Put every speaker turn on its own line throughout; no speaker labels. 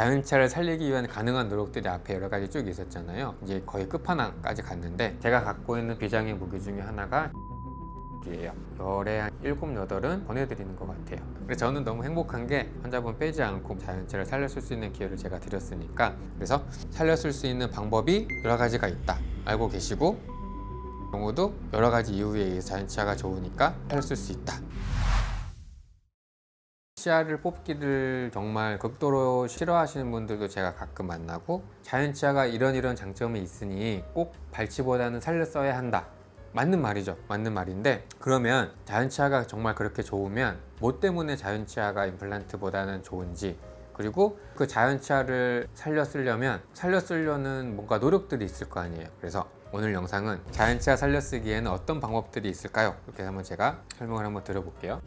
자연치아를 살리기 위한 가능한 노력들이 앞에 여러 가지 쭉 있었잖아요. 이제 거의 끝판왕까지 갔는데 제가 갖고 있는 비장의 무기 중에 하나가 이에요. 열에 한 7, 8은 보내드리는 것 같아요. 그래서 저는 너무 행복한 게 환자분 빼지 않고 자연치아를 살렸을 수 있는 기회를 제가 드렸으니까, 그래서 살렸을 수 있는 방법이 여러 가지가 있다 알고 계시고, 경우도 여러 가지 이유에 의해서 자연치아가 좋으니까 살렸을 수 있다. 치아를 뽑기를 정말 극도로 싫어하시는 분들도 제가 가끔 만나고, 자연치아가 이런 장점이 있으니 꼭 발치보다는 살렸어야 한다. 맞는 말이죠. 맞는 말인데, 그러면 자연치아가 정말 그렇게 좋으면 뭐 때문에 자연치아가 임플란트보다는 좋은지, 그리고 그 자연치아를 살려쓰려는 뭔가 노력들이 있을 거 아니에요. 그래서 오늘 영상은 자연치아 살려쓰기에는 어떤 방법들이 있을까요? 이렇게 한번 제가 설명을 한번 드려볼게요.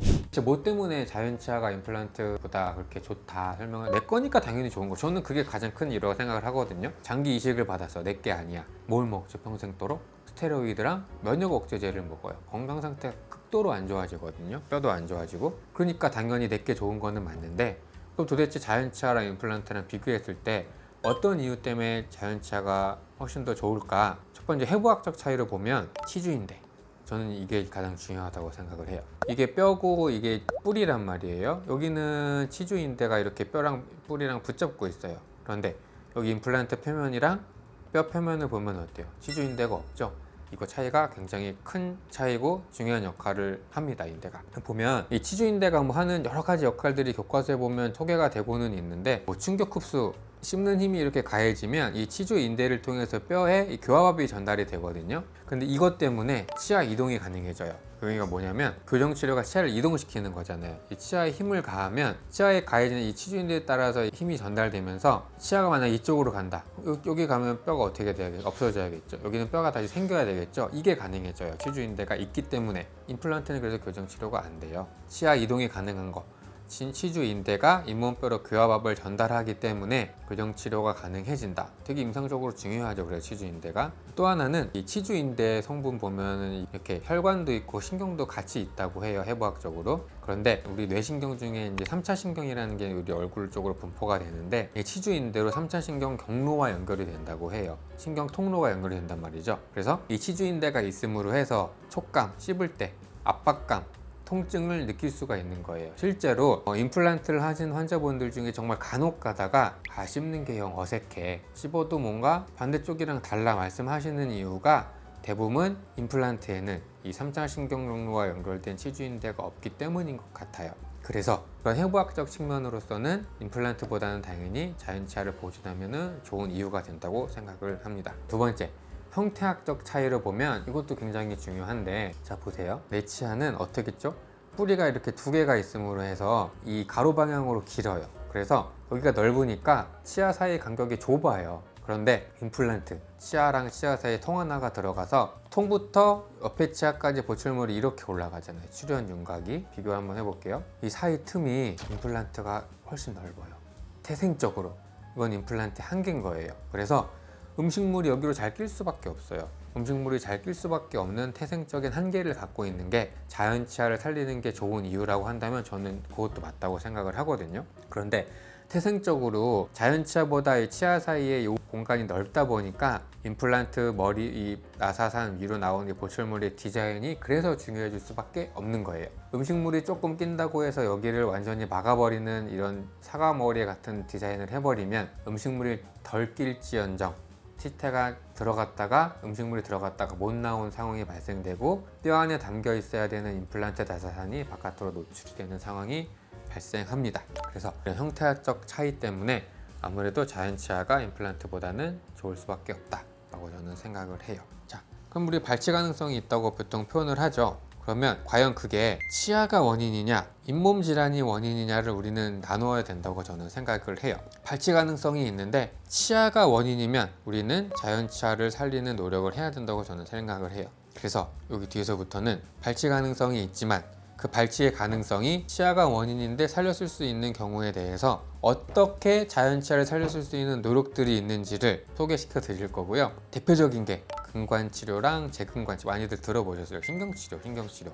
뭐 때문에 자연치아가 임플란트보다 그렇게 좋다 설명을, 내 거니까 당연히 좋은 거, 저는 그게 가장 큰 이유라고 생각을 하거든요. 장기 이식을 받았어, 내 게 아니야. 뭘 먹죠 평생도록? 스테로이드랑 면역 억제제를 먹어요. 건강 상태가 극도로 안 좋아지거든요. 뼈도 안 좋아지고. 그러니까 당연히 내게 좋은 거는 맞는데, 그럼 도대체 자연치아랑 임플란트랑 비교했을 때 어떤 이유 때문에 자연치아가 훨씬 더 좋을까? 첫 번째, 해부학적 차이를 보면 치주인대, 저는 이게 가장 중요하다고 생각을 해요. 이게 뼈고 이게 뿌리란 말이에요. 여기는 치주인대가 이렇게 뼈랑 뿌리랑 붙잡고 있어요. 그런데 여기 임플란트 표면이랑 뼈 표면을 보면 어때요? 치주인대가 없죠? 이거 차이가 굉장히 큰 차이고 중요한 역할을 합니다. 인대가 보면 이 치주인대가 뭐 하는 여러 가지 역할들이 교과서에 보면 소개가 되고는 있는데, 뭐 충격 흡수, 씹는 힘이 이렇게 가해지면 이 치주인대를 통해서 뼈에 이 교합압이 전달이 되거든요. 근데 이것 때문에 치아 이동이 가능해져요. 그러니까 뭐냐면 교정치료가 치아를 이동시키는 거잖아요. 이 치아에 힘을 가하면 치아에 가해지는 이 치주인대에 따라서 힘이 전달되면서 치아가 만약 이쪽으로 간다, 여기 가면 뼈가 어떻게 돼야겠죠? 없어져야겠죠. 여기는 뼈가 다시 생겨야 되겠죠. 이게 가능해져요. 치주인대가 있기 때문에. 임플란트는 그래서 교정치료가 안 돼요. 치아 이동이 가능한 거, 치주인대가 잇몸뼈로 교합압을 전달하기 때문에 교정치료가 가능해진다. 되게 임상적으로 중요하죠. 그래서 치주인대가. 또 하나는 이 치주인대 성분 보면은 이렇게 혈관도 있고 신경도 같이 있다고 해요, 해부학적으로. 그런데 우리 뇌신경 중에 이제 3차 신경이라는 게 우리 얼굴 쪽으로 분포가 되는데, 이 치주인대로 3차 신경 경로와 연결이 된다고 해요. 신경 통로가 연결이 된단 말이죠. 그래서 이 치주인대가 있음으로 해서 촉감, 씹을 때 압박감, 통증을 느낄 수가 있는 거예요. 실제로 임플란트를 하신 환자분들 중에 정말 간혹 가다가 씹는 게 영 어색해, 씹어도 뭔가 반대쪽이랑 달라 말씀하시는 이유가, 대부분 임플란트에는 이 3차 신경경로와 연결된 치주인대가 없기 때문인 것 같아요. 그래서 그런 해부학적 측면으로서는 임플란트보다는 당연히 자연치아를 보존하면 좋은 이유가 된다고 생각을 합니다. 두 번째, 형태학적 차이를 보면 이것도 굉장히 중요한데, 자 보세요. 내 치아는 어떻겠죠? 뿌리가 이렇게 두 개가 있음으로 해서 이 가로 방향으로 길어요. 그래서 여기가 넓으니까 치아 사이 간격이 좁아요. 그런데 임플란트, 치아랑 치아 사이에 통 하나가 들어가서 통부터 옆에 치아까지 보철물이 이렇게 올라가잖아요. 출연 윤곽이. 비교 한번 해볼게요. 이 사이 틈이 임플란트가 훨씬 넓어요. 태생적으로. 이건 임플란트의 한계인 거예요. 그래서 음식물이 여기로 잘 낄 수밖에 없어요. 음식물이 잘 낄 수밖에 없는 태생적인 한계를 갖고 있는 게 자연치아를 살리는 게 좋은 이유라고 한다면 저는 그것도 맞다고 생각을 하거든요. 그런데 태생적으로 자연치아보다 이 치아 사이에 이 공간이 넓다 보니까 임플란트 머리, 이 나사산 위로 나오는 이 보철물의 디자인이 그래서 중요해질 수밖에 없는 거예요. 음식물이 조금 낀다고 해서 여기를 완전히 막아버리는 이런 사과머리 같은 디자인을 해버리면 음식물이 덜 낄지언정 치태가 들어갔다가 음식물이 들어갔다가 못 나온 상황이 발생되고, 뼈 안에 담겨 있어야 되는 임플란트 나사산이 바깥으로 노출이 되는 상황이 발생합니다. 그래서 이런 형태적 차이 때문에 아무래도 자연치아가 임플란트보다는 좋을 수밖에 없다라고 저는 생각을 해요. 자, 그럼 우리 발치 가능성이 있다고 보통 표현을 하죠. 그러면 과연 그게 치아가 원인이냐, 잇몸 질환이 원인이냐를 우리는 나누어야 된다고 저는 생각을 해요. 발치 가능성이 있는데 치아가 원인이면 우리는 자연치아를 살리는 노력을 해야 된다고 저는 생각을 해요. 그래서 여기 뒤에서부터는 발치 가능성이 있지만 그 발치의 가능성이 치아가 원인인데 살렸을 수 있는 경우에 대해서 어떻게 자연치아를 살렸을 수 있는 노력들이 있는지를 소개시켜 드릴 거고요. 대표적인 게 근관치료랑 재근관치료, 많이들 들어보셨어요. 신경치료.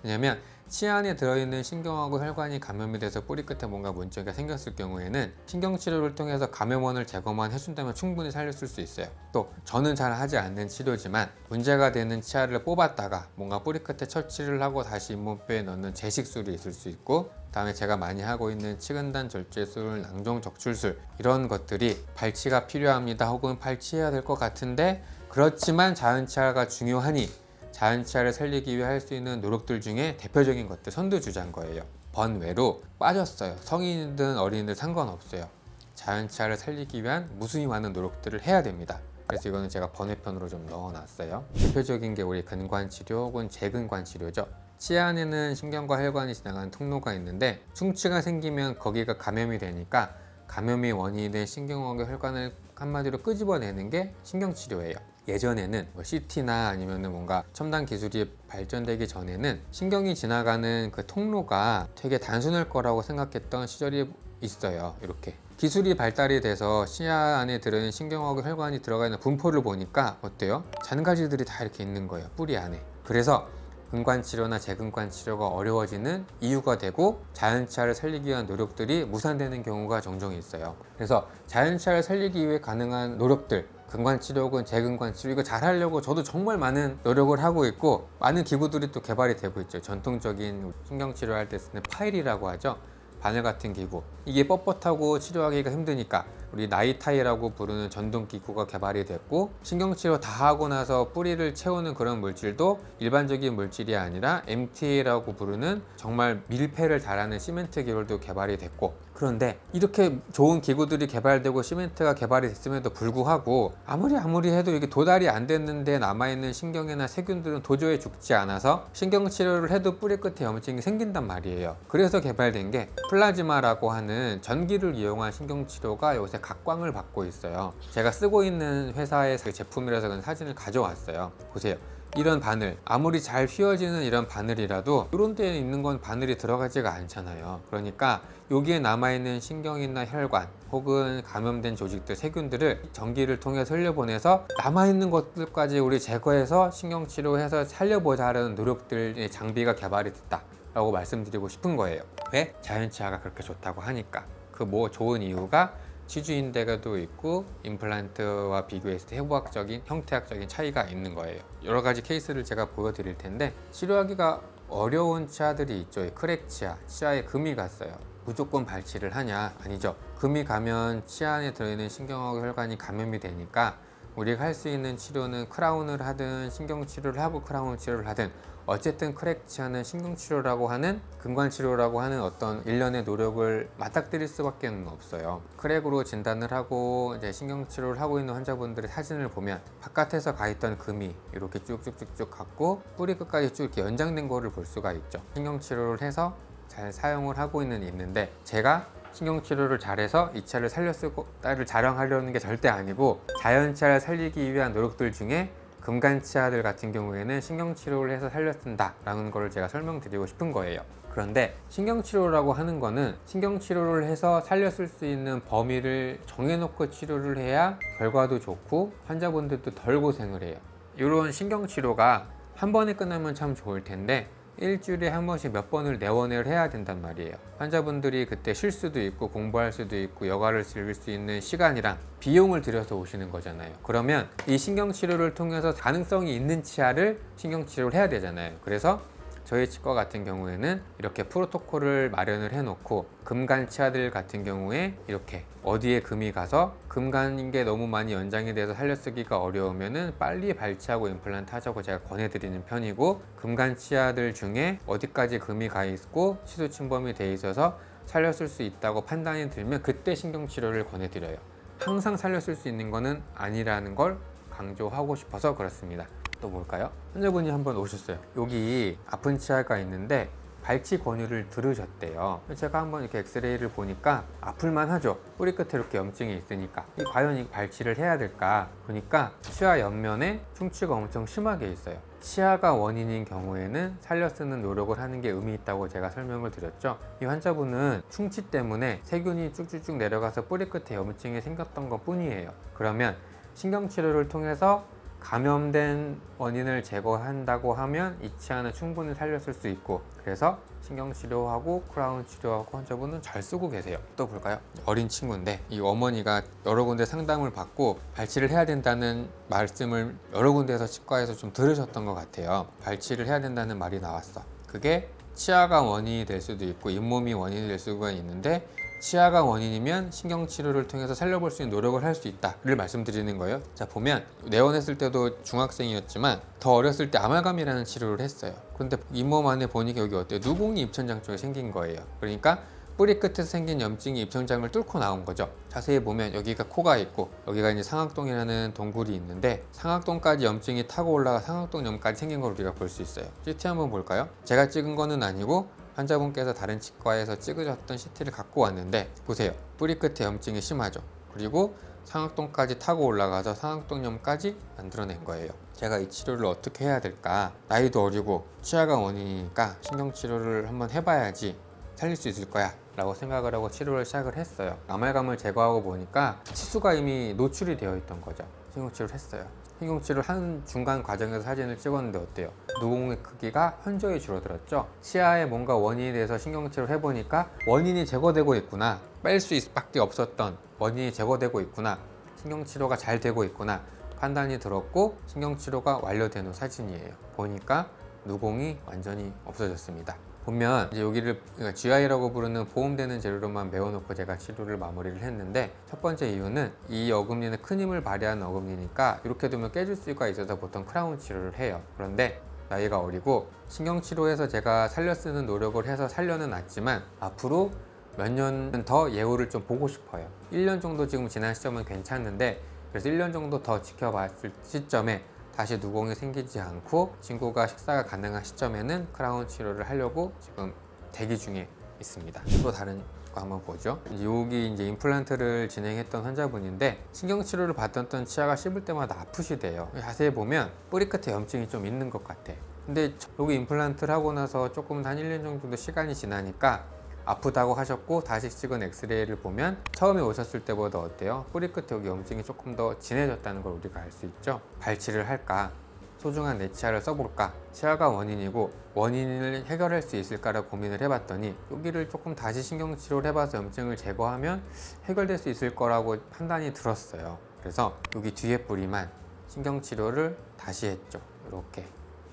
왜냐면 치아 안에 들어있는 신경하고 혈관이 감염이 돼서 뿌리 끝에 뭔가 문제가 생겼을 경우에는 신경치료를 통해서 감염원을 제거만 해준다면 충분히 살렸을 수 있어요. 또 저는 잘 하지 않는 치료지만 문제가 되는 치아를 뽑았다가 뭔가 뿌리 끝에 처치를 하고 다시 잇몸뼈에 넣는 재식술이 있을 수 있고, 다음에 제가 많이 하고 있는 치근단 절제술, 낭종 적출술, 이런 것들이 발치가 필요합니다 혹은 발치해야 될 것 같은데 그렇지만 자연치아가 중요하니 자연치아를 살리기 위해 할 수 있는 노력들 중에 대표적인 것들 선두주자인 거예요. 번외로 빠졌어요. 성인이든 어린이든 상관없어요. 자연치아를 살리기 위한 무수히 많은 노력들을 해야 됩니다. 그래서 이거는 제가 번외편으로 좀 넣어놨어요. 대표적인 게 우리 근관치료 혹은 재근관치료죠. 치아 안에는 신경과 혈관이 지나가는 통로가 있는데 충치가 생기면 거기가 감염이 되니까 감염이 원인이 된 신경하고 혈관을 한마디로 끄집어내는 게 신경치료예요. 예전에는 CT나 아니면 뭔가 첨단 기술이 발전되기 전에는 신경이 지나가는 그 통로가 되게 단순할 거라고 생각했던 시절이 있어요. 이렇게 기술이 발달이 돼서 치아 안에 들어있는 신경하고 혈관이 들어가 있는 분포를 보니까 어때요? 잔가지들이 다 이렇게 있는 거예요, 뿌리 안에. 그래서 근관치료나 재근관치료가 어려워지는 이유가 되고 자연치아를 살리기 위한 노력들이 무산되는 경우가 종종 있어요. 그래서 자연치아를 살리기 위해 가능한 노력들, 근관치료 혹은 재근관치료, 이거 잘 하려고 저도 정말 많은 노력을 하고 있고 많은 기구들이 또 개발이 되고 있죠. 전통적인 신경치료할 때 쓰는 파일이라고 하죠. 바늘 같은 기구, 이게 뻣뻣하고 치료하기가 힘드니까 우리 나이타이라고 부르는 전동 기구가 개발이 됐고, 신경치료 다 하고 나서 뿌리를 채우는 그런 물질도 일반적인 물질이 아니라 MTA라고 부르는 정말 밀폐를 잘하는 시멘트 기술도 개발이 됐고, 그런데 이렇게 좋은 기구들이 개발되고 시멘트가 개발이 됐음에도 불구하고 아무리 해도 이게 도달이 안 됐는데 남아있는 신경이나 세균들은 도저히 죽지 않아서 신경치료를 해도 뿌리 끝에 염증이 생긴단 말이에요. 그래서 개발된 게 플라즈마라고 하는 전기를 이용한 신경치료가 요새 각광을 받고 있어요. 제가 쓰고 있는 회사의 제품이라서 그런 사진을 가져왔어요. 보세요. 이런 바늘, 아무리 잘 휘어지는 이런 바늘이라도 이런 데에 있는 건 바늘이 들어가지가 않잖아요. 그러니까 여기에 남아있는 신경이나 혈관 혹은 감염된 조직들, 세균들을 전기를 통해서 흘려보내서 남아있는 것들까지 우리 제거해서 신경치료해서 살려보자는 노력들의 장비가 개발이 됐다 라고 말씀드리고 싶은 거예요. 왜? 자연치아가 그렇게 좋다고 하니까. 그 뭐 좋은 이유가 치주인대가도 있고 임플란트와 비교했을 때 해부학적인, 형태학적인 차이가 있는 거예요. 여러 가지 케이스를 제가 보여드릴 텐데 치료하기가 어려운 치아들이 있죠. 크랙 치아, 치아에 금이 갔어요. 무조건 발치를 하냐? 아니죠. 금이 가면 치아 안에 들어있는 신경하고 혈관이 감염이 되니까 우리가 할 수 있는 치료는 크라운을 하든 신경치료를 하고 크라운 치료를 하든 어쨌든 크랙 치아는 신경치료라고 하는, 근관치료라고 하는 어떤 일련의 노력을 맞닥뜨릴 수밖에 없어요. 크랙으로 진단을 하고 이제 신경치료를 하고 있는 환자분들의 사진을 보면 바깥에서 가 있던 금이 이렇게 쭉쭉쭉쭉 갔고 뿌리 끝까지 쭉 이렇게 연장된 거를 볼 수가 있죠. 신경치료를 해서 잘 사용을 하고 있는데 제가 신경치료를 잘해서 이 치아를 살렸을 거를 자랑하려는 게 절대 아니고, 자연치아를 살리기 위한 노력들 중에 금관치아들 같은 경우에는 신경치료를 해서 살렸습니다 라는 거를 제가 설명드리고 싶은 거예요. 그런데 신경치료라고 하는 거는 신경치료를 해서 살렸을 수 있는 범위를 정해놓고 치료를 해야 결과도 좋고 환자분들도 덜 고생을 해요. 이런 신경치료가 한 번에 끝나면 참 좋을 텐데 일주일에 한 번씩 몇 번을 내원을 해야 된단 말이에요. 환자분들이 그때 쉴 수도 있고 공부할 수도 있고 여가를 즐길 수 있는 시간이랑 비용을 들여서 오시는 거잖아요. 그러면 이 신경치료를 통해서 가능성이 있는 치아를 신경치료를 해야 되잖아요. 그래서 저희 치과 같은 경우에는 이렇게 프로토콜을 마련을 해놓고 금간 치아들 같은 경우에 이렇게 어디에 금이 가서 금간인 게 너무 많이 연장이 돼서 살려쓰기가 어려우면은 빨리 발치하고 임플란트 하자고 제가 권해드리는 편이고, 금간 치아들 중에 어디까지 금이 가 있고 치수 침범이 돼 있어서 살렸을 수 있다고 판단이 들면 그때 신경치료를 권해드려요. 항상 살렸을 수 있는 거는 아니라는 걸 강조하고 싶어서 그렇습니다. 또 뭘까요? 환자분이 한번 오셨어요. 여기 아픈 치아가 있는데 발치 권유를 들으셨대요. 제가 한번 이렇게 엑스레이를 보니까 아플만 하죠. 뿌리 끝에 이렇게 염증이 있으니까 과연 이 발치를 해야 될까 보니까 치아 옆면에 충치가 엄청 심하게 있어요. 치아가 원인인 경우에는 살려 쓰는 노력을 하는 게 의미 있다고 제가 설명을 드렸죠. 이 환자분은 충치 때문에 세균이 쭉쭉쭉 내려가서 뿌리 끝에 염증이 생겼던 것 뿐이에요. 그러면 신경치료를 통해서 감염된 원인을 제거한다고 하면 이 치아는 충분히 살렸을 수 있고, 그래서 신경치료하고 크라운 치료하고 환자분은 잘 쓰고 계세요. 또 볼까요? 어린 친구인데 이 어머니가 여러 군데 상담을 받고 발치를 해야 된다는 말씀을 여러 군데에서 치과에서 좀 들으셨던 것 같아요. 발치를 해야 된다는 말이 나왔어. 그게 치아가 원인이 될 수도 있고 잇몸이 원인이 될 수가 있는데, 치아가 원인이면 신경치료를 통해서 살려볼 수 있는 노력을 할 수 있다를 말씀드리는 거예요. 자, 보면 내원했을 때도 중학생이었지만 더 어렸을 때 아말감이라는 치료를 했어요. 그런데 잇몸 안에 보니까 여기 어때요? 누공이 입천장 쪽에 생긴 거예요. 그러니까 뿌리 끝에서 생긴 염증이 입천장을 뚫고 나온 거죠. 자세히 보면 여기가 코가 있고 여기가 이제 상악동이라는 동굴이 있는데, 상악동까지 염증이 타고 올라가 상악동염까지 생긴 걸 우리가 볼 수 있어요. CT 한번 볼까요? 제가 찍은 거는 아니고 환자분께서 다른 치과에서 찍으셨던 CT를 갖고 왔는데, 보세요. 뿌리 끝에 염증이 심하죠. 그리고 상악동까지 타고 올라가서 상악동염까지 만들어낸 거예요. 제가 이 치료를 어떻게 해야 될까? 나이도 어리고 치아가 원인이니까 신경치료를 한번 해봐야지 살릴 수 있을 거야 라고 생각을 하고 치료를 시작을 했어요. 아말감을 제거하고 보니까 치수가 이미 노출이 되어 있던 거죠. 신경치료를 했어요. 신경치료를 하는 중간 과정에서 사진을 찍었는데 어때요? 누공의 크기가 현저히 줄어들었죠. 치아에 뭔가 원인이 돼서 신경치료를 해보니까 원인이 제거되고 있구나, 뺄 수밖에 없었던 원인이 제거되고 있구나, 신경치료가 잘 되고 있구나 판단이 들었고, 신경치료가 완료된 후 사진이에요. 보니까 누공이 완전히 없어졌습니다. 보면 이제 여기를 GI라고 부르는 보험되는 재료로만 메워놓고 제가 치료를 마무리를 했는데, 첫 번째 이유는 이 어금니는 큰 힘을 발휘하는 어금니니까 이렇게 두면 깨질 수가 있어서 보통 크라운 치료를 해요. 그런데 나이가 어리고 신경치료에서 제가 살려 쓰는 노력을 해서 살려는 놨지만 앞으로 몇 년은 더 예후를 좀 보고 싶어요. 1년 정도 지금 지난 시점은 괜찮은데, 그래서 1년 정도 더 지켜봤을 시점에 다시 누공이 생기지 않고 친구가 식사가 가능한 시점에는 크라운 치료를 하려고 지금 대기 중에 있습니다. 또 다른 거 한번 보죠. 여기 이제 임플란트를 진행했던 환자분인데, 신경치료를 받았던 치아가 씹을 때마다 아프시대요. 자세히 보면 뿌리 끝에 염증이 좀 있는 것 같아. 근데 여기 임플란트를 하고 나서 조금 한 1년 정도 시간이 지나니까 아프다고 하셨고, 다시 찍은 엑스레이를 보면 처음에 오셨을 때보다 어때요? 뿌리 끝에 여기 염증이 조금 더 진해졌다는 걸 우리가 알 수 있죠. 발치를 할까? 소중한 내 치아를 써볼까? 치아가 원인이고 원인을 해결할 수 있을까라고 고민을 해봤더니, 여기를 조금 다시 신경치료를 해봐서 염증을 제거하면 해결될 수 있을 거라고 판단이 들었어요. 그래서 여기 뒤에 뿌리만 신경치료를 다시 했죠. 이렇게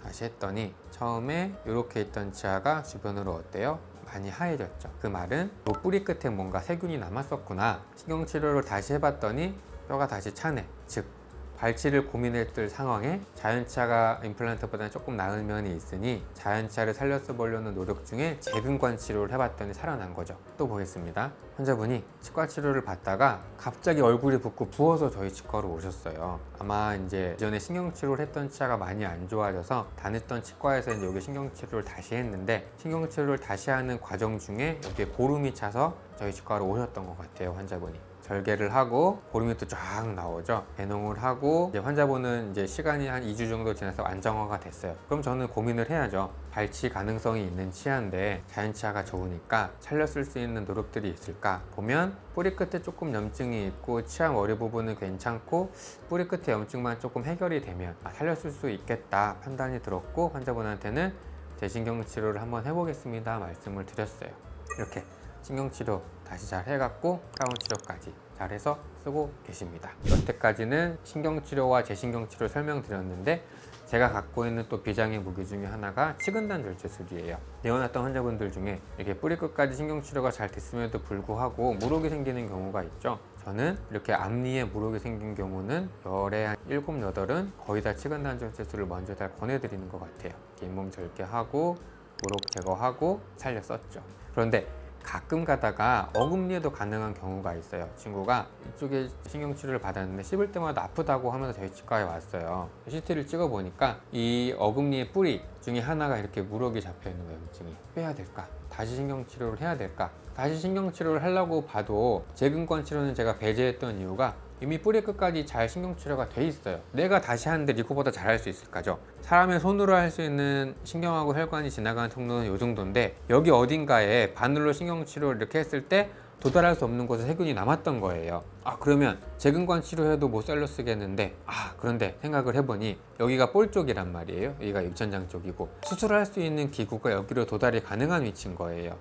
다시 했더니 처음에 이렇게 있던 치아가 주변으로 어때요? 많이 하얘졌죠. 그 말은 요 뿌리 끝에 뭔가 세균이 남았었구나. 신경치료를 다시 해봤더니 뼈가 다시 차네. 즉 발치를 고민했을 상황에 자연치아가 임플란트보다는 조금 나은 면이 있으니 자연치아를 살려서 보려는 노력 중에 재근관 치료를 해봤더니 살아난 거죠. 또 보겠습니다. 환자분이 치과 치료를 받다가 갑자기 얼굴이 붓고 부어서 저희 치과로 오셨어요. 아마 이제 이전에 신경치료를 했던 치아가 많이 안 좋아져서 다녔던 치과에서 이제 여기 신경치료를 다시 했는데, 신경치료를 다시 하는 과정 중에 여기에 고름이 차서 저희 치과로 오셨던 것 같아요. 환자분이 절개를 하고 고름이 또 쫙 나오죠. 개농을 하고 이제 환자분은 이제 시간이 한 2주 정도 지나서 안정화가 됐어요. 그럼 저는 고민을 해야죠. 발치 가능성이 있는 치아인데 자연치아가 좋으니까 살렸을 수 있는 노력들이 있을까? 보면 뿌리 끝에 조금 염증이 있고 치아 머리 부분은 괜찮고 뿌리 끝에 염증만 조금 해결이 되면 살렸을 수 있겠다 판단이 들었고, 환자분한테는 재신경치료를 한번 해보겠습니다 말씀을 드렸어요. 이렇게 신경치료 다시 잘 해갖고 크라운 치료까지 잘해서 쓰고 계십니다. 여태까지는 신경치료와 재신경치료 설명드렸는데, 제가 갖고 있는 또 비장의 무기 중에 하나가 치근단 절제술이에요. 내원했던 환자분들 중에 이렇게 뿌리 끝까지 신경치료가 잘 됐음에도 불구하고 물혹이 생기는 경우가 있죠. 저는 이렇게 앞니에 물혹이 생긴 경우는 열에 한 7, 8은 거의 다 치근단 절제술을 먼저 다 권해드리는 것 같아요. 잇몸 절개하고 물혹 제거하고 살렸었죠. 그런데 가끔 가다가 어금니에도 가능한 경우가 있어요. 친구가 이쪽에 신경치료를 받았는데 씹을 때마다 아프다고 하면서 저희 치과에 왔어요. CT를 찍어보니까 이 어금니의 뿌리 중에 하나가 이렇게 물혹이 잡혀있는 거예요. 염증이. 빼야 될까? 다시 신경치료를 해야 될까? 다시 신경치료를 하려고 봐도 재근권 치료는 제가 배제했던 이유가 이미 뿌리 끝까지 잘 신경치료가 돼 있어요. 내가 다시 하는데 이거보다 잘할 수 있을까죠? 사람의 손으로 할 수 있는 신경하고 혈관이 지나가는 통로는 이 정도인데, 여기 어딘가에 바늘로 신경치료를 이렇게 했을 때 도달할 수 없는 곳에 세균이 남았던 거예요. 그러면 재근관 치료해도 못 살려 쓰겠는데, 그런데 생각을 해보니 여기가 볼 쪽이란 말이에요. 여기가 입천장 쪽이고 수술할 수 있는 기구가 여기로 도달이 가능한 위치인 거예요.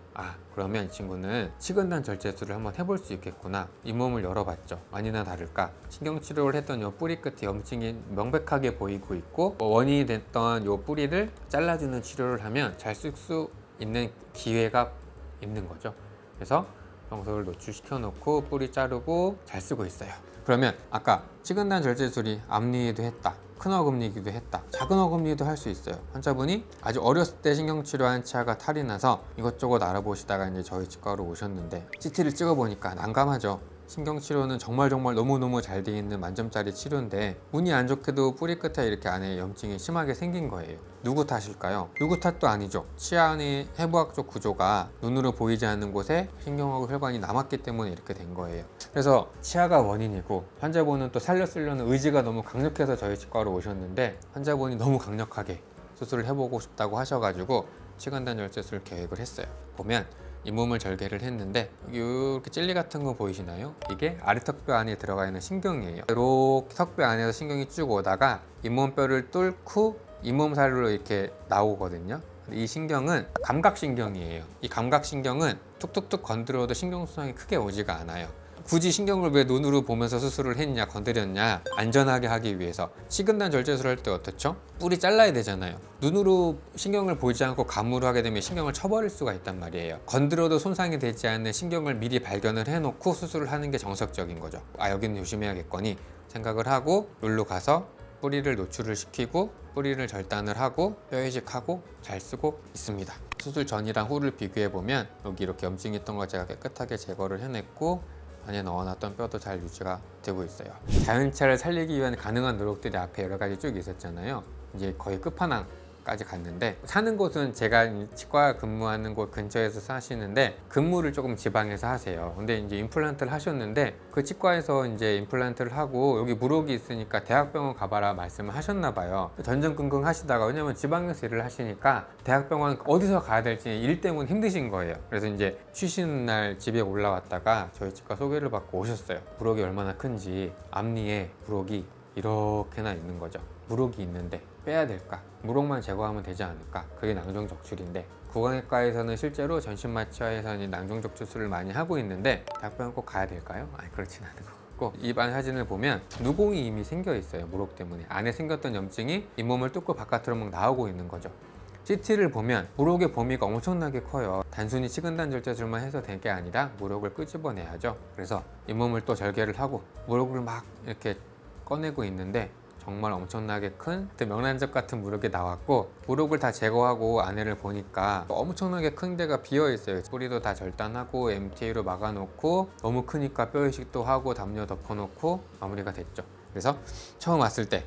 그러면 이 친구는 치근단 절제술을 한번 해볼 수 있겠구나. 잇몸을 열어봤죠. 아니나 다를까 신경치료를 했던 요 뿌리 끝에 염증이 명백하게 보이고 있고, 원인이 됐던 요 뿌리를 잘라주는 치료를 하면 잘 쓸 수 있는 기회가 있는 거죠. 그래서 병석을 노출시켜 놓고 뿌리 자르고 잘 쓰고 있어요. 그러면 아까 치근단 절제술이 앞니도 했다, 큰 어금니기도 했다, 작은 어금니도 할 수 있어요. 환자분이 아주 어렸을 때 신경치료한 치아가 탈이 나서 이것저것 알아보시다가 이제 저희 치과로 오셨는데 CT를 찍어보니까 난감하죠. 신경치료는 정말 너무너무 잘 돼 있는 만점짜리 치료인데 운이 안 좋게도 뿌리 끝에 이렇게 안에 염증이 심하게 생긴 거예요. 누구 탓일까요? 누구 탓도 아니죠. 치아 안의 해부학적 구조가 눈으로 보이지 않는 곳에 신경하고 혈관이 남았기 때문에 이렇게 된 거예요. 그래서 치아가 원인이고 환자분은 또 살려 쓰려는 의지가 너무 강력해서 저희 치과로 오셨는데, 환자분이 너무 강력하게 수술을 해보고 싶다고 하셔가지고 치근단 절제술 계획을 했어요. 보면 잇몸을 절개를 했는데 이렇게 젤리 같은 거 보이시나요? 이게 아래턱뼈 안에 들어가 있는 신경이에요. 이렇게 턱뼈 안에서 신경이 쭉 오다가 잇몸뼈를 뚫고 잇몸 사이로 이렇게 나오거든요. 이 신경은 감각신경이에요. 이 감각신경은 툭툭툭 건드려도 신경순환이 크게 오지가 않아요. 굳이 신경을 왜 눈으로 보면서 수술을 했냐, 건드렸냐, 안전하게 하기 위해서. 치근단 절제술 할 때 어떻죠? 뿌리 잘라야 되잖아요. 눈으로 신경을 보지 않고 감으로 하게 되면 신경을 쳐버릴 수가 있단 말이에요. 건드려도 손상이 되지 않는 신경을 미리 발견을 해놓고 수술을 하는 게 정석적인 거죠. 여기는 조심해야겠거니 생각을 하고 룰로 가서 뿌리를 노출을 시키고 뿌리를 절단을 하고 뼈 이식하고 잘 쓰고 있습니다. 수술 전이랑 후를 비교해 보면 여기 이렇게 염증이 있던 거 제가 깨끗하게 제거를 해냈고, 안에 넣어놨던 뼈도 잘 유지가 되고 있어요. 자연치아를 살리기 위한 가능한 노력들이 앞에 여러 가지 쭉 있었잖아요. 이제 거의 끝판왕까지 갔는데, 사는 곳은 제가 치과 근무하는 곳 근처에서 사시는데 근무를 조금 지방에서 하세요. 근데 이제 임플란트를 하셨는데 그 치과에서 이제 임플란트를 하고 여기 물혹이 있으니까 대학병원 가봐라 말씀을 하셨나 봐요. 전전긍긍 하시다가, 왜냐면 지방에서 일을 하시니까 대학병원 어디서 가야 될지 일 때문에 힘드신 거예요. 그래서 이제 쉬시는 날 집에 올라왔다가 저희 치과 소개를 받고 오셨어요. 물혹이 얼마나 큰지. 앞니에 물혹이 이렇게나 있는 거죠. 물혹이 있는데 빼야 될까? 물혹만 제거하면 되지 않을까? 그게 낭종적출인데, 구강외과에서는 실제로 전신마취와에서는 낭종적출술을 많이 하고 있는데 대학병원 꼭 가야 될까요? 그렇진 않은 것 같고, 입안 사진을 보면 누공이 이미 생겨 있어요. 물혹 때문에 안에 생겼던 염증이 잇몸을 뚫고 바깥으로 막 나오고 있는 거죠. CT를 보면 물혹의 범위가 엄청나게 커요. 단순히 치근단 절제술만 해서 될 게 아니라 물혹을 끄집어내야죠. 그래서 잇몸을 또 절개를 하고 물혹을 막 이렇게 꺼내고 있는데 정말 엄청나게 큰 명란젓 같은 물혹이 나왔고, 물혹을 다 제거하고 안에를 보니까 엄청나게 큰 데가 비어 있어요. 뿌리도 다 절단하고 MTA로 막아놓고 너무 크니까 뼈 이식도 하고 담요 덮어놓고 마무리가 됐죠. 그래서 처음 왔을 때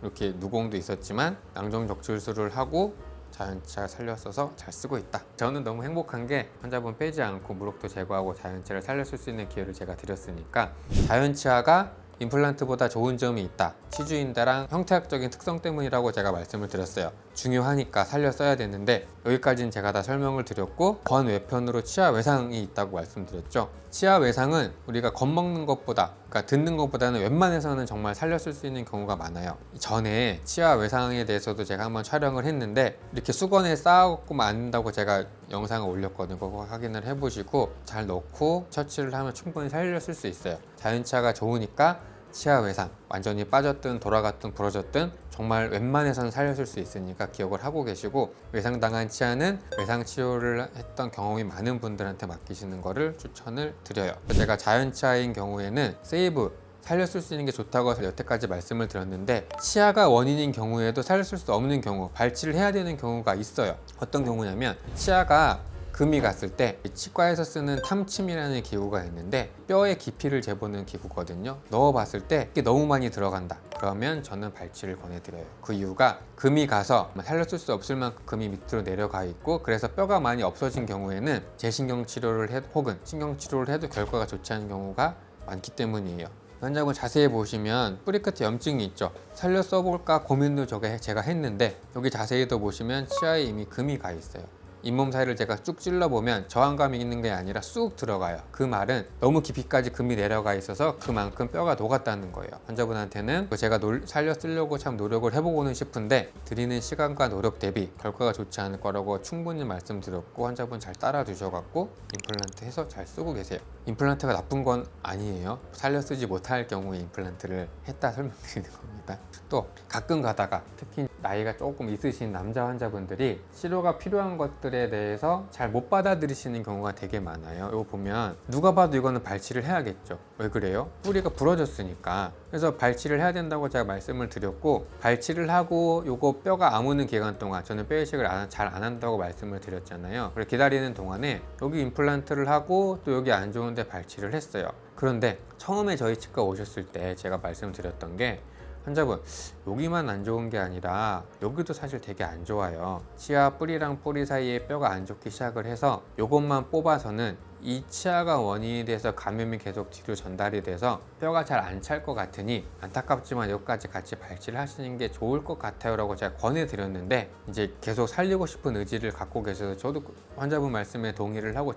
이렇게 누공도 있었지만 낭종적출술을 하고 자연치아 살렸어서 잘 쓰고 있다. 저는 너무 행복한 게 환자분 빼지 않고 물혹도 제거하고 자연치아를 살렸을 수 있는 기회를 제가 드렸으니까, 자연치아가 임플란트보다 좋은 점이 있다. 치주인대랑 형태학적인 특성 때문이라고 제가 말씀을 드렸어요. 중요하니까 살려 써야 되는데 여기까지는 제가 다 설명을 드렸고, 번외편으로 치아 외상이 있다고 말씀드렸죠. 치아 외상은 우리가 겁먹는 것보다, 그러니까 듣는 것보다는 웬만해서는 정말 살려 쓸 수 있는 경우가 많아요. 전에 치아 외상에 대해서도 제가 한번 촬영을 했는데 이렇게 수건에 쌓아갖고 만든다고 제가 영상을 올렸거든요. 그거 확인을 해보시고 잘 넣고 처치를 하면 충분히 살려 쓸 수 있어요. 자연치아가 좋으니까 치아 외상, 완전히 빠졌든 돌아갔든 부러졌든 정말 웬만해서는 살려줄 수 있으니까 기억을 하고 계시고, 외상당한 치아는 외상 치료를 했던 경험이 많은 분들한테 맡기시는 거를 추천을 드려요. 제가 자연치아인 경우에는 세이브 살렸을 수 있는 게 좋다고 해서 여태까지 말씀을 드렸는데, 치아가 원인인 경우에도 살렸을 수 없는 경우, 발치를 해야 되는 경우가 있어요. 어떤 경우냐면 치아가 금이 갔을 때 치과에서 쓰는 탐침이라는 기구가 있는데 뼈의 깊이를 재보는 기구거든요. 넣어봤을 때 이게 너무 많이 들어간다. 그러면 저는 발치를 권해드려요. 그 이유가 금이 가서 살려쓸 수 없을 만큼 금이 밑으로 내려가 있고, 그래서 뼈가 많이 없어진 경우에는 재신경 치료를 해도 혹은 신경 치료를 해도 결과가 좋지 않은 경우가 많기 때문이에요. 환자분 자세히 보시면 뿌리 끝에 염증이 있죠. 살려 써볼까 고민도 제가 했는데 여기 자세히 더 보시면 치아에 이미 금이 가 있어요. 잇몸 사이를 제가 쭉 찔러보면 저항감이 있는 게 아니라 쑥 들어가요. 그 말은 너무 깊이까지 금이 내려가 있어서 그만큼 뼈가 녹았다는 거예요. 환자분한테는 제가 살려 쓰려고 참 노력을 해보고는 싶은데 드리는 시간과 노력 대비 결과가 좋지 않을 거라고 충분히 말씀드렸고 환자분 잘 따라 주셔갖고 임플란트 해서 잘 쓰고 계세요. 임플란트가 나쁜 건 아니에요. 살려 쓰지 못할 경우에 임플란트를 했다 설명드리는 겁니다. 또 가끔 가다가 특히 나이가 조금 있으신 남자 환자분들이 치료가 필요한 것들에 대해서 잘 못 받아들이시는 경우가 되게 많아요. 이거 보면 누가 봐도 이거는 발치를 해야겠죠. 왜 그래요? 뿌리가 부러졌으니까. 그래서 발치를 해야 된다고 제가 말씀을 드렸고 발치를 하고 요거 뼈가 아무는 기간 동안 저는 뼈 이식을 잘 안 한다고 말씀을 드렸잖아요. 그래서 기다리는 동안에 여기 임플란트를 하고 또 여기 안 좋은데 발치를 했어요. 그런데 처음에 저희 치과 오셨을 때 제가 말씀드렸던 게 환자분 여기만 안 좋은 게 아니라 여기도 사실 되게 안 좋아요. 치아 뿌리랑 뿌리 사이에 뼈가 안 좋기 시작을 해서 이것만 뽑아서는 이 치아가 원인이 돼서 감염이 계속 뒤로 전달이 돼서 뼈가 잘 안 찰 것 같으니 안타깝지만 여기까지 같이 발치를 하시는 게 좋을 것 같아요 라고 제가 권해드렸는데 이제 계속 살리고 싶은 의지를 갖고 계셔서 저도 환자분 말씀에 동의를 하고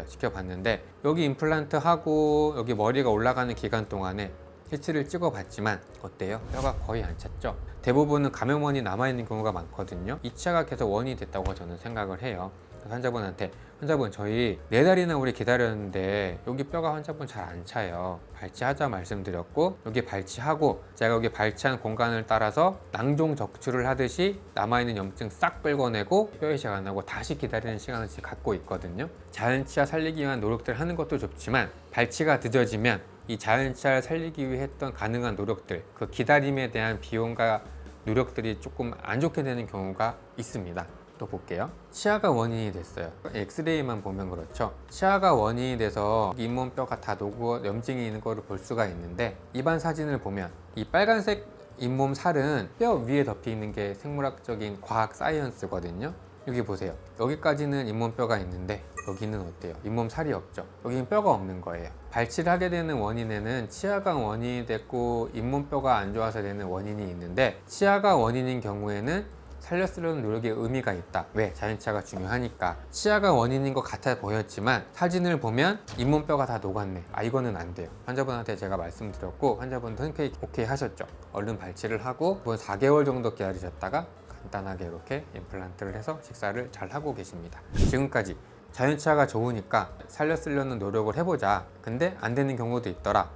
지켜봤는데 여기 임플란트 하고 여기 머리가 올라가는 기간 동안에 CT를 찍어봤지만 어때요? 뼈가 거의 안 찼죠? 대부분은 감염원이 남아있는 경우가 많거든요. 이 치아가 계속 원인이 됐다고 저는 생각을 해요. 환자분한테 환자분 저희 4달이나 우리 기다렸는데 여기 뼈가 환자분 잘 안 차요. 발치하자 말씀드렸고 여기 발치하고 제가 여기 발치한 공간을 따라서 낭종 적출을 하듯이 남아있는 염증 싹 긁어내고 뼈 이식 안 하고 다시 기다리는 시간을 갖고 있거든요. 자연 치아 살리기 위한 노력들을 하는 것도 좋지만 발치가 늦어지면 이 자연 치아를 살리기 위해 했던 가능한 노력들, 그 기다림에 대한 비용과 노력들이 조금 안 좋게 되는 경우가 있습니다. 또 볼게요. 치아가 원인이 됐어요. 엑스레이만 보면 그렇죠. 치아가 원인이 돼서 잇몸뼈가 다 녹고 염증이 있는 거를 볼 수가 있는데 입안 사진을 보면 이 빨간색 잇몸 살은 뼈 위에 덮여 있는 게 생물학적인 과학 사이언스거든요. 여기 보세요. 여기까지는 잇몸뼈가 있는데 여기는 어때요? 잇몸 살이 없죠. 여기는 뼈가 없는 거예요. 발치를 하게 되는 원인에는 치아가 원인이 됐고 잇몸뼈가 안 좋아서 되는 원인이 있는데 치아가 원인인 경우에는 살려 쓰려는 노력에 의미가 있다. 왜? 자연치아가 중요하니까. 치아가 원인인 것 같아 보였지만 사진을 보면 잇몸뼈가 다 녹았네. 이거는 안 돼요. 환자분한테 제가 말씀드렸고 환자분도 흔쾌히 오케이 하셨죠. 얼른 발치를 하고 4개월 정도 기다리셨다가 간단하게 이렇게 임플란트를 해서 식사를 잘 하고 계십니다. 지금까지 자연치아가 좋으니까 살려 쓰려는 노력을 해보자. 근데 안 되는 경우도 있더라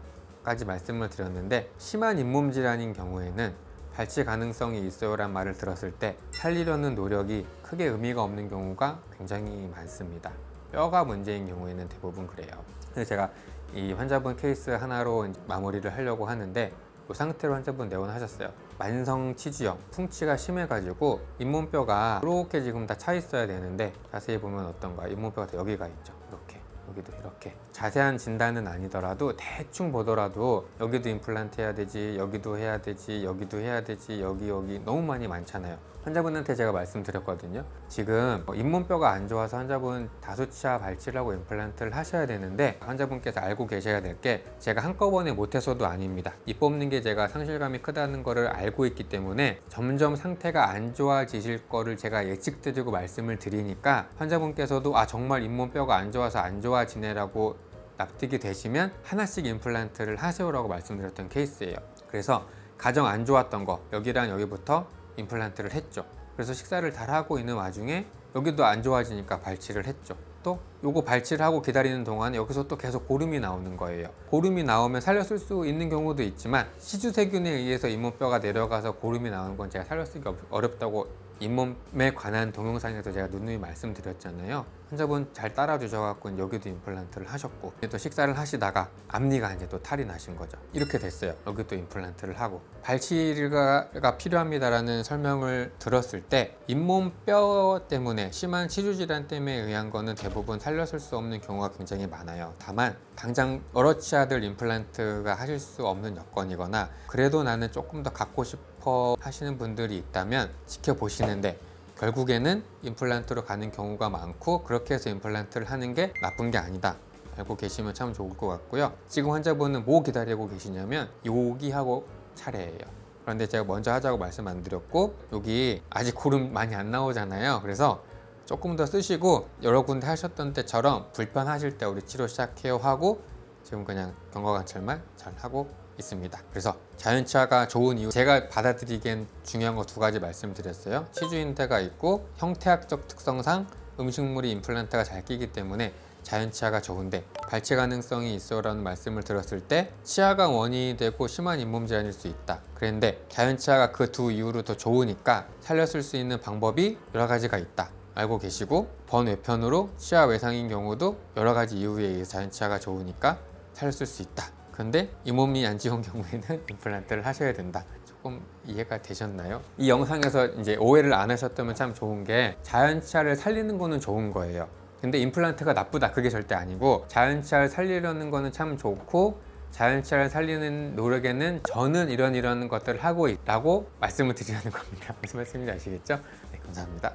까지 말씀을 드렸는데 심한 잇몸 질환인 경우에는 발치 가능성이 있어요 라는 말을 들었을 때 살리려는 노력이 크게 의미가 없는 경우가 굉장히 많습니다. 뼈가 문제인 경우에는 대부분 그래요. 그래서 제가 이 환자분 케이스 하나로 이제 마무리를 하려고 하는데 이 상태로 환자분 내원하셨어요. 만성 치주염, 풍치가 심해가지고 잇몸뼈가 이렇게 지금 다 차 있어야 되는데 자세히 보면 어떤가? 잇몸뼈가 여기가 있죠. 이렇게. 여기도 이렇게. 자세한 진단은 아니더라도 대충 보더라도 여기도 임플란트 해야 되지, 여기도 해야 되지, 여기도 해야 되지, 여기 너무 많잖아요. 환자분한테 제가 말씀드렸거든요. 지금 잇몸뼈가 안 좋아서 환자분 다수치아 발치를 하고 임플란트를 하셔야 되는데 환자분께서 알고 계셔야 될 게 제가 한꺼번에 못해서도 아닙니다. 이 뽑는 게 제가 상실감이 크다는 거를 알고 있기 때문에 점점 상태가 안 좋아지실 거를 제가 예측드리고 말씀을 드리니까 환자분께서도 정말 잇몸뼈가 안 좋아서 안 좋아지네라고 납득이 되시면 하나씩 임플란트를 하세요라고 말씀드렸던 케이스예요. 그래서 가장 안 좋았던 거 여기랑 여기부터 임플란트를 했죠. 그래서 식사를 잘 하고 있는 와중에 여기도 안 좋아지니까 발치를 했죠. 또 요거 발치를 하고 기다리는 동안 여기서 또 계속 고름이 나오는 거예요. 고름이 나오면 살려 쓸 수 있는 경우도 있지만 시주세균에 의해서 잇몸뼈가 내려가서 고름이 나오는 건 제가 살려 쓰기 어렵다고 잇몸에 관한 동영상에서 제가 누누이 말씀드렸잖아요. 환자분 잘 따라 주셔갖고 여기도 임플란트를 하셨고 또 식사를 하시다가 앞니가 이제 또 탈이 나신 거죠. 이렇게 됐어요. 여기도 임플란트를 하고 발치가 필요합니다라는 설명을 들었을 때 잇몸뼈 때문에 심한 치주 질환 때문에 의한 거는 대부분 살려 쓸 수 없는 경우가 굉장히 많아요. 다만 당장 여러 치아들 임플란트가 하실 수 없는 여건이거나 그래도 나는 조금 더 갖고 싶어 하시는 분들이 있다면 지켜보시는데 결국에는 임플란트로 가는 경우가 많고 그렇게 해서 임플란트를 하는 게 나쁜 게 아니다 알고 계시면 참 좋을 것 같고요. 지금 환자분은 뭐 기다리고 계시냐면 여기하고 차례예요. 그런데 제가 먼저 하자고 말씀 안 드렸고 여기 아직 고름 많이 안 나오잖아요. 그래서 조금 더 쓰시고 여러 군데 하셨던 때처럼 불편하실 때 우리 치료 시작해요 하고 지금 그냥 경과관찰만 잘 하고 있습니다. 그래서 자연치아가 좋은 이유, 제가 받아들이기엔 중요한 거 두 가지 말씀드렸어요. 치주인대가 있고 형태학적 특성상 음식물이 임플란트가 잘 끼기 때문에 자연치아가 좋은데 발치 가능성이 있어라는 말씀을 들었을 때 치아가 원인이 되고 심한 잇몸 질환일 수 있다. 그런데 자연치아가 그 두 이유로 더 좋으니까 살렸을 수 있는 방법이 여러 가지가 있다. 알고 계시고 번외편으로 치아 외상인 경우도 여러 가지 이유에 의해 자연치아가 좋으니까 살렸을 수 있다. 근데 잇몸이 안 좋은 경우에는 임플란트를 하셔야 된다. 조금 이해가 되셨나요? 이 영상에서 이제 오해를 안 하셨다면 참 좋은 게 자연치아를 살리는 거는 좋은 거예요. 근데 임플란트가 나쁘다 그게 절대 아니고 자연치아를 살리려는 거는 참 좋고 자연치아를 살리는 노력에는 저는 이런 것들을 하고 있다고 말씀을 드리는 겁니다. 무슨 말씀인지 아시겠죠? 네, 감사합니다.